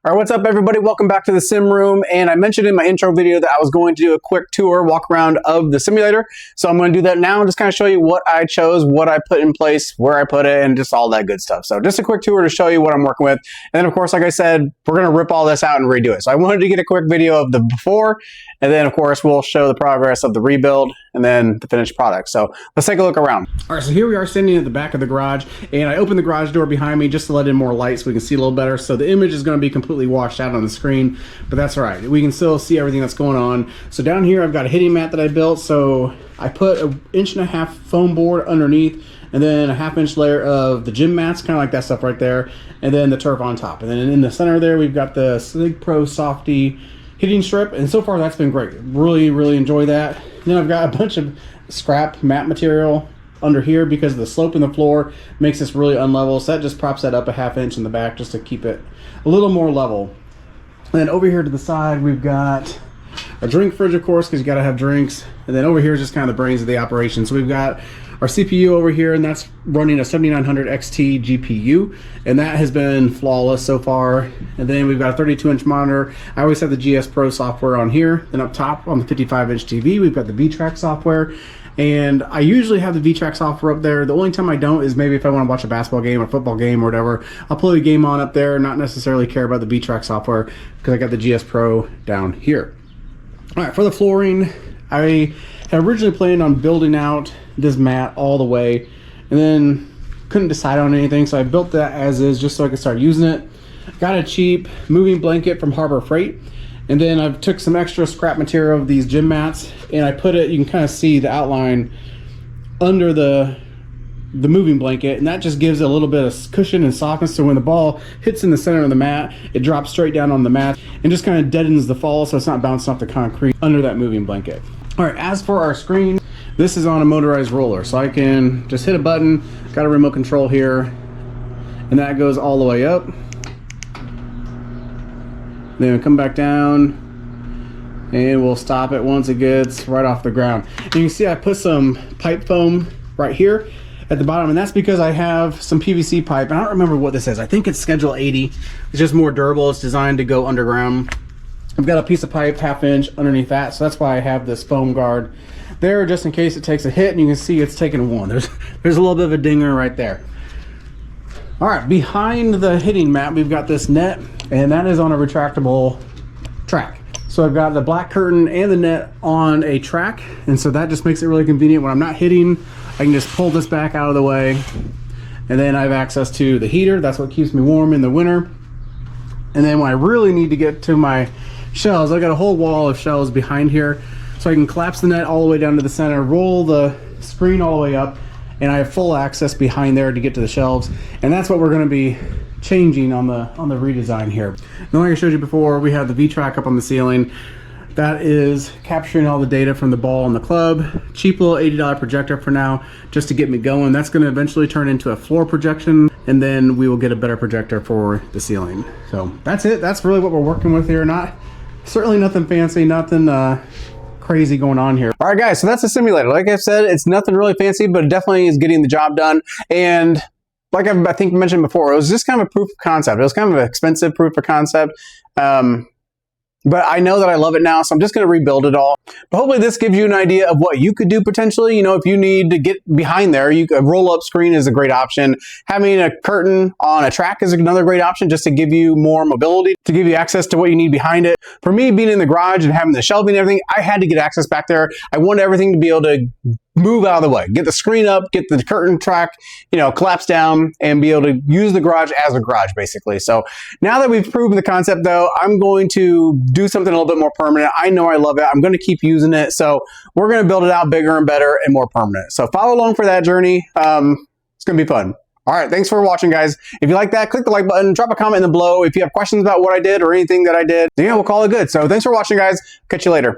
All right, what's up everybody? Welcome back to the sim room. And I mentioned in my intro video that I was going to do a quick tour, walk around of the simulator. So I'm going to do that now and just kind of show you what I chose, what I put in place, where I put it, and just all that good stuff. So just a quick tour to show you what I'm working with. And then of course, like I said, we're going to rip all this out and redo it. So I wanted to get a quick video of the before, and then of course, we'll show the progress of the rebuild and then the finished product. So let's take a look around. All right, so here we are standing at the back of the garage, and I opened the garage door behind me just to let in more light so we can see a little better. So the image is going to be completely washed out on the screen, but that's all right. We can still see everything that's going on. So down here, I've got a hitting mat that I built. So I put an 1.5 inch foam board underneath, and then a 1/2 inch layer of the gym mats, kind of like that stuff right there, and then the turf on top. And then in the center there, we've got the Sig Pro Softy hitting strip, and so far that's been great. Really enjoy that. And then I've got a bunch of scrap mat material under here because the slope in the floor makes this really unlevel, so that just props that up a 1/2 inch in the back just to keep it a little more level. And then over here to the side, we've got a drink fridge, of course, because you got to have drinks. And then over here is just kind of the brains of the operation. So we've got our CPU over here, and that's running a 7900 XT GPU, and that has been flawless so far. And then we've got a 32-inch monitor. I always have the GS Pro software on here. Then up top on the 55-inch TV, we've got the V-Track software. And I usually have the V-Track software up there. The only time I don't is maybe if I want to watch a basketball game or football game or whatever. I'll play the game on up there, not necessarily care about the V-Track software because I got the GS Pro down here. All right, for the flooring, I had originally planned on building out this mat all the way and then couldn't decide on anything, so I built that as is just so I could start using it. Got a cheap moving blanket from Harbor Freight, and then I took some extra scrap material of these gym mats and I put it, you can kind of see the outline under the moving blanket, and that just gives it a little bit of cushion and softness, so when the ball hits in the center of the mat, it drops straight down on the mat and just kind of deadens the fall so it's not bouncing off the concrete under that moving blanket. All right, as for our screen, this is on a motorized roller, so I can just hit a button, got a remote control here, and that goes all the way up. Then we come back down, and we'll stop it once it gets right off the ground. And you can see I put some pipe foam right here at the bottom, and that's because I have some PVC pipe, and I don't remember what this is. I think it's Schedule 80. It's just more durable. It's designed to go underground. I've got a piece of pipe 1/2 inch underneath that, so that's why I have this foam guard there just in case it takes a hit, and you can see it's taken one. There's a little bit of a dinger right there. All right, behind the hitting mat, we've got this net, and that is on a retractable track. So I've got the black curtain and the net on a track, and so that just makes it really convenient. When I'm not hitting, I can just pull this back out of the way, and then I have access to the heater. That's what keeps me warm in the winter. And then when I really need to get to my shelves, I've got a whole wall of shelves behind here, so I can collapse the net all the way down to the center, roll the screen all the way up, and I have full access behind there to get to the shelves. And that's what we're going to be changing on the redesign here. Now, like I showed you before, we have the V-Track up on the ceiling. That is capturing all the data from the ball and the club. Cheap little $80 projector for now, just to get me going. That's going to eventually turn into a floor projection, and then we will get a better projector for the ceiling. So that's it. That's really what we're working with here. Certainly nothing fancy, nothing crazy going on here. All right, guys, so that's a simulator. Like I said, it's nothing really fancy, but it definitely is getting the job done. And like I think mentioned before, it was just kind of a proof of concept. It was kind of an expensive proof of concept. But I know that I love it now, so I'm just going to rebuild it all. But hopefully this gives you an idea of what you could do potentially. You know, if you need to get behind there, a roll-up screen is a great option. Having a curtain on a track is another great option, just to give you more mobility, to give you access to what you need behind it. For me, being in the garage and having the shelving and everything, I had to get access back there. I wanted everything to be able to move out of the way, get the screen up, get the curtain track, collapse down, and be able to use the garage as a garage, basically. So now that we've proven the concept, though, I'm going to do something a little bit more permanent. I know I love it. I'm going to keep using it. So we're going to build it out bigger and better and more permanent. So follow along for that journey. It's going to be fun. All right, thanks for watching, guys. If you like that, click the like button, drop a comment in the below. If you have questions about what I did or anything that I did, we'll call it good. So thanks for watching, guys. Catch you later.